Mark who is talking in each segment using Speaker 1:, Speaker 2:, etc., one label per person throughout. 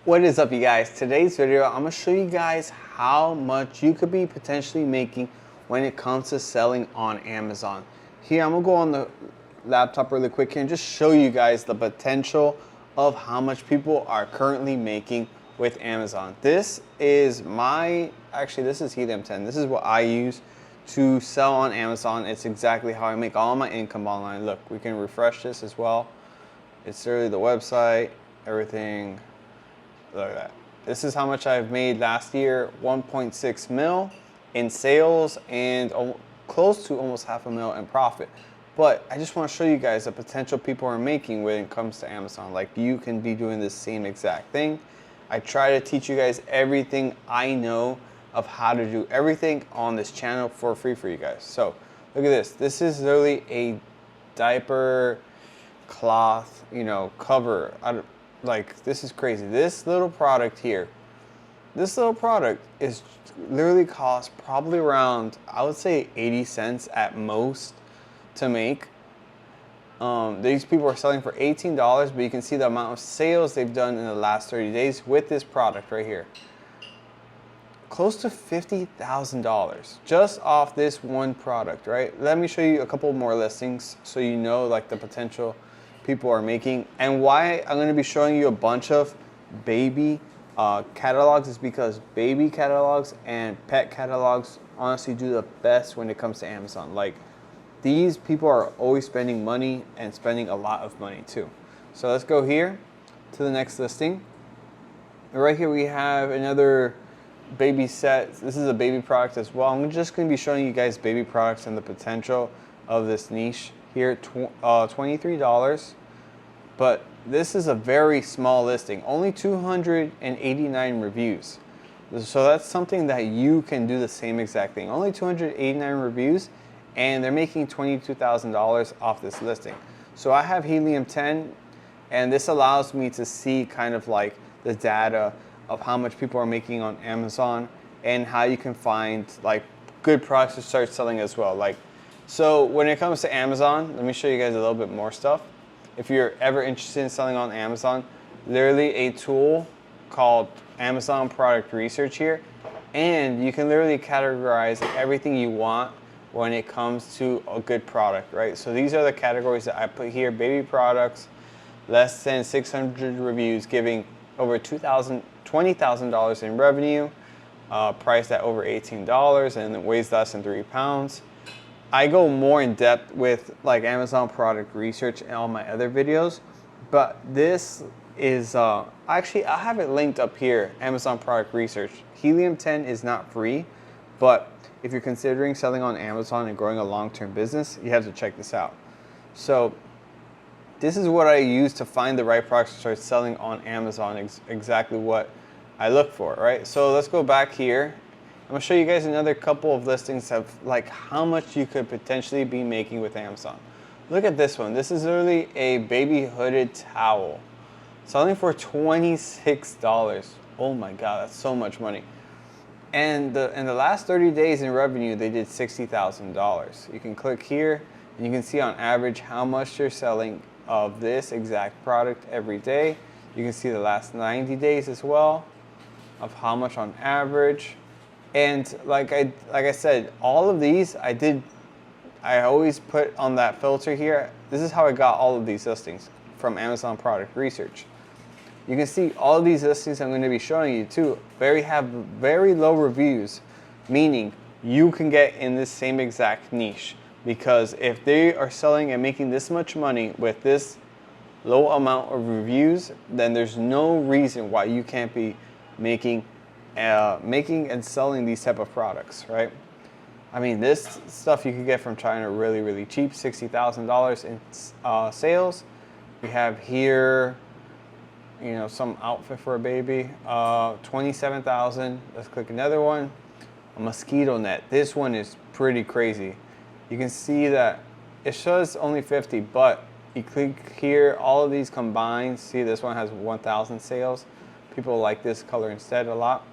Speaker 1: What is up, you guys? Today's video, I'm gonna show you guys how much you could be potentially making when it comes to selling on Amazon. Here, I'm gonna go on the laptop really quick here and just show you guys the potential of how much people are currently making with Amazon. This is this is 𝗤𝘂𝗲𝗀𝗃. This is what I use to sell on Amazon. It's exactly how I make all my income online. Look, we can refresh this as well. It's literally the website, everything. Look at that. This is how much I've made last year, 1.6 mil in sales and close to almost $500,000 in profit. But I just want to show you guys the potential people are making when it comes to Amazon. Like, you can be doing the same exact thing. I try to teach you guys everything I know of how to do everything on this channel for free for you guys. So look at this. This is literally a diaper cloth, cover. Like, this is crazy. This little product here, this little product is literally cost probably around, I would say 80 cents at most to make. These people are selling for $18, but you can see the amount of sales they've done in the last 30 days with this product right here. Close to $50,000 just off this one product, right? Let me show you a couple more listings so you know like the potential people are making, and why I'm going to be showing you a bunch of baby catalogs is because baby catalogs and pet catalogs honestly do the best when it comes to Amazon. Like, these people are always spending money and spending a lot of money too. So let's go here to the next listing. Right here we have another baby set. This is a baby product as well. I'm just going to be showing you guys baby products and the potential of this niche here. $23, but this is a very small listing, only 289 reviews. So that's something that you can do the same exact thing. Only 289 reviews, and they're making $22,000 off this listing. So I have 𝗤𝘂𝗲𝗀, and this allows me to see kind of like the data of how much people are making on Amazon and how you can find like good products to start selling as well. Like, so when it comes to Amazon, let me show you guys a little bit more stuff. If you're ever interested in selling on Amazon, literally a tool called Amazon Product Research here, and you can literally categorize everything you want when it comes to a good product, right? So these are the categories that I put here: baby products, less than 600 reviews, giving over $20,000 in revenue, priced at over $18, and it weighs less than 3 pounds. I go more in depth with like Amazon Product Research in all my other videos, but this is actually, I have it linked up here. Amazon Product Research. 𝗤𝘂𝗲𝗀 is not free, but if you're considering selling on Amazon and growing a long-term business, you have to check this out. So this is what I use to find the right products to start selling on Amazon, exactly what I look for, right? So let's go back here. I'm gonna show you guys another couple of listings of like how much you could potentially be making with Amazon. Look at this one. This is literally a baby hooded towel, selling for $26. Oh my God, that's so much money. And in the last 30 days in revenue, they did $60,000. You can click here and you can see on average how much they're selling of this exact product every day. You can see the last 90 days as well of how much on average. And like I said, all of these I always put on that filter here. This is how I got all of these listings from Amazon Product Research. You can see all of these listings I'm going to be showing you too have very low reviews, meaning you can get in this same exact niche, because if they are selling and making this much money with this low amount of reviews, then there's no reason why you can't be making and selling these type of products, right? I mean, this stuff you could get from China really, really cheap. $60,000 in sales. We have here, some outfit for a baby, $27,000. Let's click another one, a mosquito net. This one is pretty crazy. You can see that it shows only 50, but you click here, all of these combined. See, this one has 1,000 sales. People like this color instead a lot.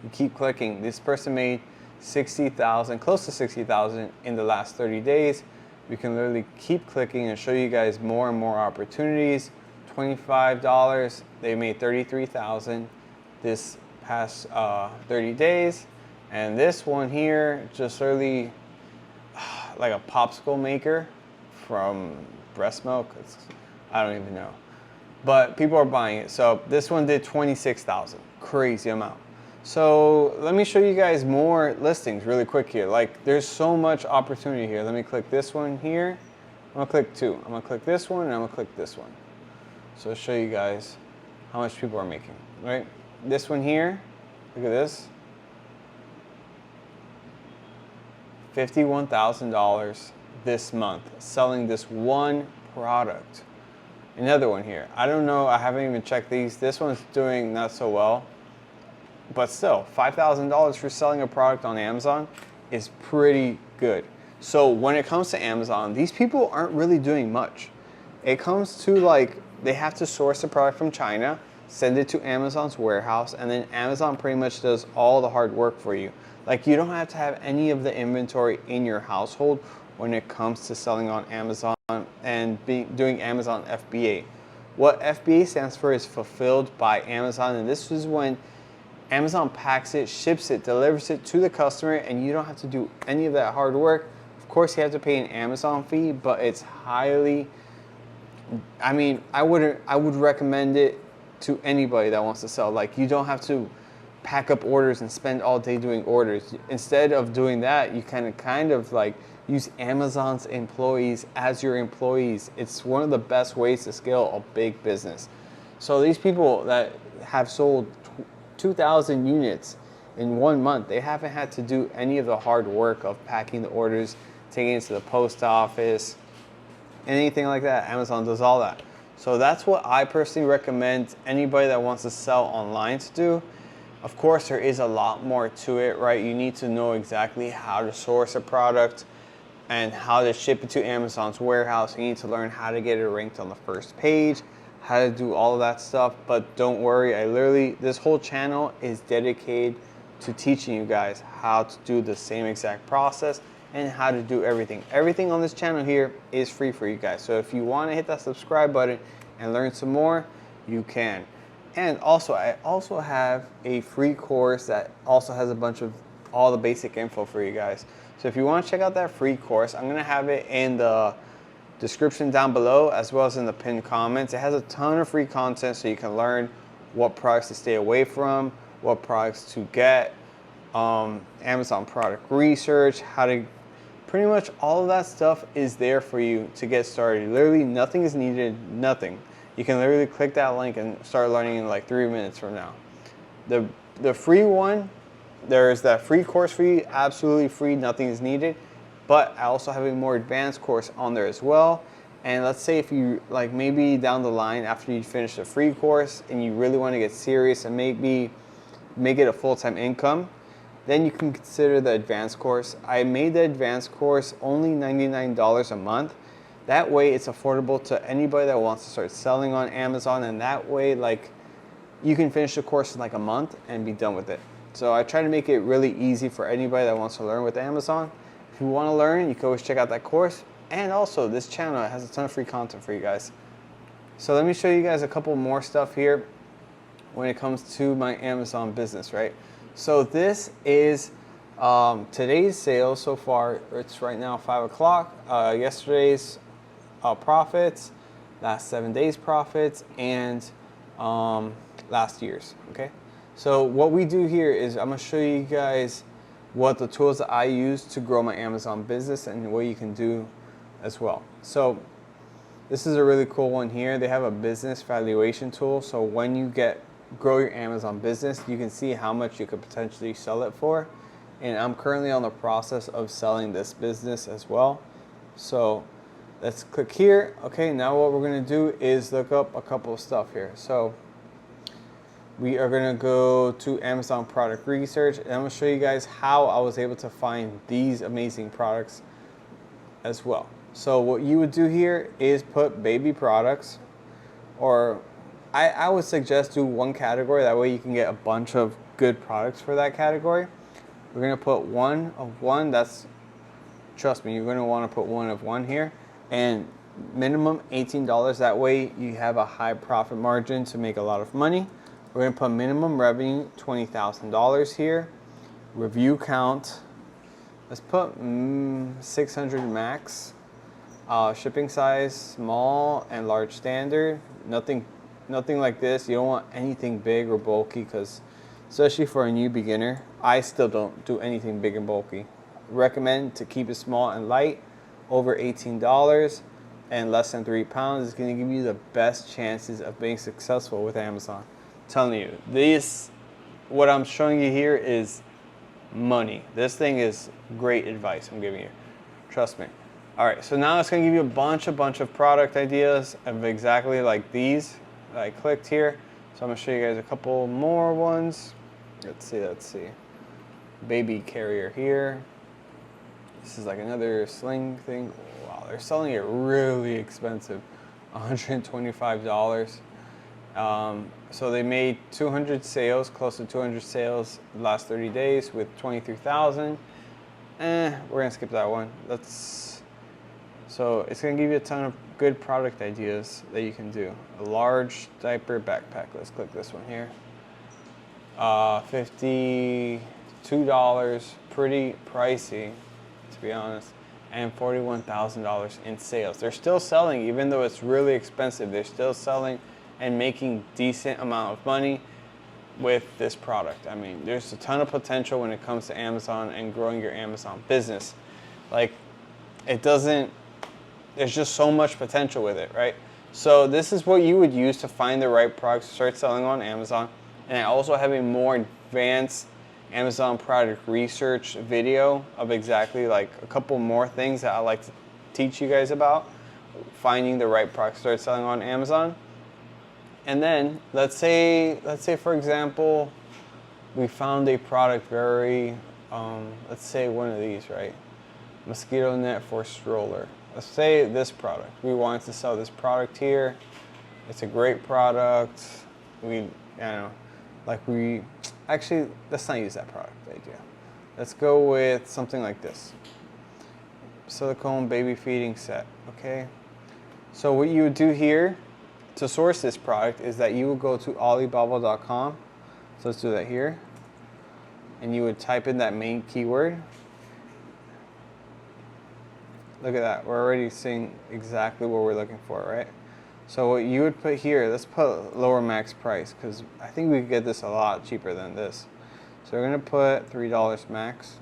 Speaker 1: You keep clicking. This person made 60,000, close to 60,000 in the last 30 days. We can literally keep clicking and show you guys more and more opportunities. $25. They made $33,000 this past 30 days. And this one here, just really like a popsicle maker from breast milk. I don't even know. But people are buying it. So this one did $26,000. Crazy amount. So let me show you guys more listings really quick here. Like, there's so much opportunity here. Let me click this one here. I'm gonna click two. I'm gonna click this one and I'm gonna click this one. So I'll show you guys how much people are making, right? This one here, look at this. $51,000 this month selling this one product. Another one here. I don't know, I haven't even checked these. This one's doing not so well. But still, $5,000 for selling a product on Amazon is pretty good. So when it comes to Amazon, these people aren't really doing much. It comes to like, they have to source the product from China, send it to Amazon's warehouse, and then Amazon pretty much does all the hard work for you. Like, you don't have to have any of the inventory in your household when it comes to selling on Amazon and doing Amazon FBA. What FBA stands for is fulfilled by Amazon, and this is when Amazon packs it, ships it, delivers it to the customer, and you don't have to do any of that hard work. Of course, you have to pay an Amazon fee, but it's highly, I mean, I would recommend it to anybody that wants to sell. Like, you don't have to pack up orders and spend all day doing orders. Instead of doing that, you kind of like use Amazon's employees as your employees. It's one of the best ways to scale a big business. So these people that have sold 2,000 units in 1 month, they haven't had to do any of the hard work of packing the orders, taking it to the post office, anything like that. Amazon does all that. So that's what I personally recommend anybody that wants to sell online to do. Of course, there is a lot more to it, right? You need to know exactly how to source a product and how to ship it to Amazon's warehouse. You need to learn how to get it ranked on the first page, how to do all of that stuff. But don't worry, this whole channel is dedicated to teaching you guys how to do the same exact process and how to do everything. Everything on this channel here is free for you guys. So if you want to hit that subscribe button and learn some more, you can. And also, I also have a free course that also has a bunch of all the basic info for you guys. So if you want to check out that free course, I'm going to have it in the description down below as well as in the pinned comments. It has a ton of free content so you can learn what products to stay away from, what products to get, Amazon product research, how to, pretty much all of that stuff is there for you to get started. Literally nothing is needed, nothing. You can literally click that link and start learning in like 3 minutes from now. The free one, there's that free course for you, absolutely free, nothing is needed. But I also have a more advanced course on there as well. And let's say if you, like maybe down the line after you finish the free course and you really want to get serious and maybe make it a full-time income, then you can consider the advanced course. I made the advanced course only $99 a month. That way it's affordable to anybody that wants to start selling on Amazon, and that way like you can finish the course in like a month and be done with it. So I try to make it really easy for anybody that wants to learn with Amazon. If you want to learn, you can always check out that course. And also this channel has a ton of free content for you guys. So let me show you guys a couple more stuff here when it comes to my Amazon business, right? So this is today's sales so far. It's right now 5 o'clock. Yesterday's profits, last 7 days profits, and last year's, okay? So what we do here is I'm gonna show you guys what the tools that I use to grow my Amazon business and what you can do as well. So this is a really cool one here. They have a business valuation tool. So when you grow your Amazon business, you can see how much you could potentially sell it for. And I'm currently on the process of selling this business as well. So let's click here. Okay, now what we're gonna do is look up a couple of stuff here. So we are gonna go to Amazon product research, and I'm gonna show you guys how I was able to find these amazing products as well. So what you would do here is put baby products, or I would suggest do one category. That way you can get a bunch of good products for that category. We're gonna put one of one. Trust me, you're gonna wanna put one of one here. And minimum $18. That way you have a high profit margin to make a lot of money. We're going to put minimum revenue $20,000 here. Review count, let's put 600 max. Shipping size, small and large standard. Nothing like this. You don't want anything big or bulky, because especially for a new beginner, I still don't do anything big and bulky. Recommend to keep it small and light. Over $18 and less than 3 pounds is going to give you the best chances of being successful with Amazon. I'm telling you, this, what I'm showing you here is money. This thing is great advice I'm giving you. Trust me. All right, so now it's going to give you a bunch of product ideas of exactly like these that I clicked here. So I'm going to show you guys a couple more ones. Let's see. Baby carrier here. This is like another sling thing. Wow, they're selling it really expensive, $125. So they made 200 sales, close to 200 sales the last 30 days with 23,000. We're gonna skip that one. So it's gonna give you a ton of good product ideas that you can do. A large diaper backpack. Let's click this one here. $52, pretty pricey, to be honest, and $41,000 in sales. They're still selling, even though it's really expensive. They're still selling and making decent amount of money with this product. I mean, there's a ton of potential when it comes to Amazon and growing your Amazon business. Like, there's just so much potential with it, right? So this is what you would use to find the right products to start selling on Amazon. And I also have a more advanced Amazon product research video of exactly like a couple more things that I like to teach you guys about finding the right product to start selling on Amazon. And then let's say for example, we found a product very, let's say one of these, right? Mosquito net for stroller. Let's say this product. We wanted to sell this product here. It's a great product. Actually, let's not use that product idea. Let's go with something like this. Silicone baby feeding set, okay? So what you would do here to source this product is that you would go to alibaba.com. So let's do that here. And you would type in that main keyword. Look at that, we're already seeing exactly what we're looking for, right? So what you would put here, let's put lower max price, because I think we could get this a lot cheaper than this. So we're gonna put $3 max.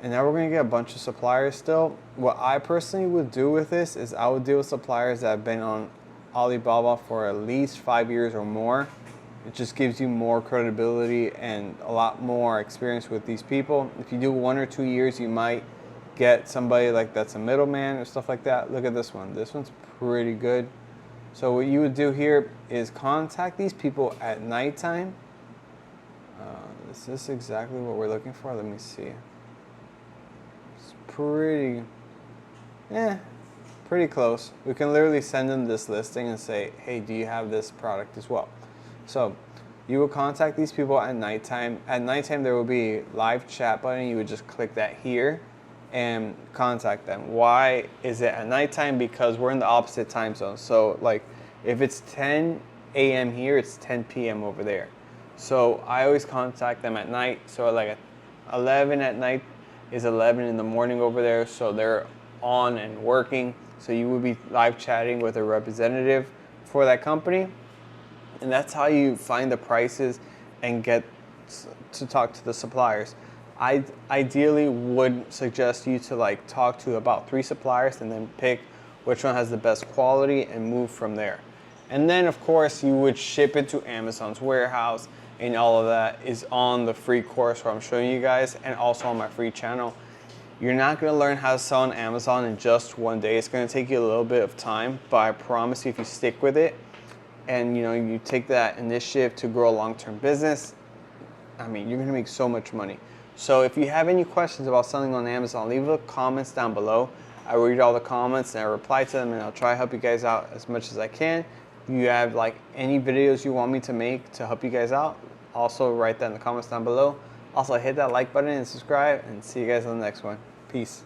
Speaker 1: And now we're gonna get a bunch of suppliers still. What I personally would do with this is I would deal with suppliers that have been on Alibaba for at least 5 years or more. It just gives you more credibility and a lot more experience with these people. If you do 1 or 2 years, you might get somebody like that's a middleman or stuff like that. Look at this one. This one's pretty good. So what you would do here is contact these people at nighttime. Is this exactly what we're looking for? Let me see. It's pretty close. We can literally send them this listing and say, hey, do you have this product as well? So you will contact these people at nighttime. At nighttime, there will be live chat button. You would just click that here and contact them. Why is it at nighttime? Because we're in the opposite time zone. So like if it's 10 a.m. here, it's 10 p.m. over there. So I always contact them at night. So like at 11 at night is 11 in the morning over there. So they're on and working. So you would be live chatting with a representative for that company. And that's how you find the prices and get to talk to the suppliers. I ideally would suggest you to like talk to about 3 suppliers and then pick which one has the best quality and move from there. And then of course you would ship it to Amazon's warehouse, and all of that is on the free course where I'm showing you guys, and also on my free channel. You're not gonna learn how to sell on Amazon in just one day. It's gonna take you a little bit of time, but I promise you if you stick with it, and you take that initiative to grow a long-term business, I mean, you're gonna make so much money. So if you have any questions about selling on Amazon, leave the comments down below. I read all the comments and I reply to them, and I'll try to help you guys out as much as I can. If you have like any videos you want me to make to help you guys out, also write that in the comments down below. Also hit that like button and subscribe, and see you guys on the next one. Peace.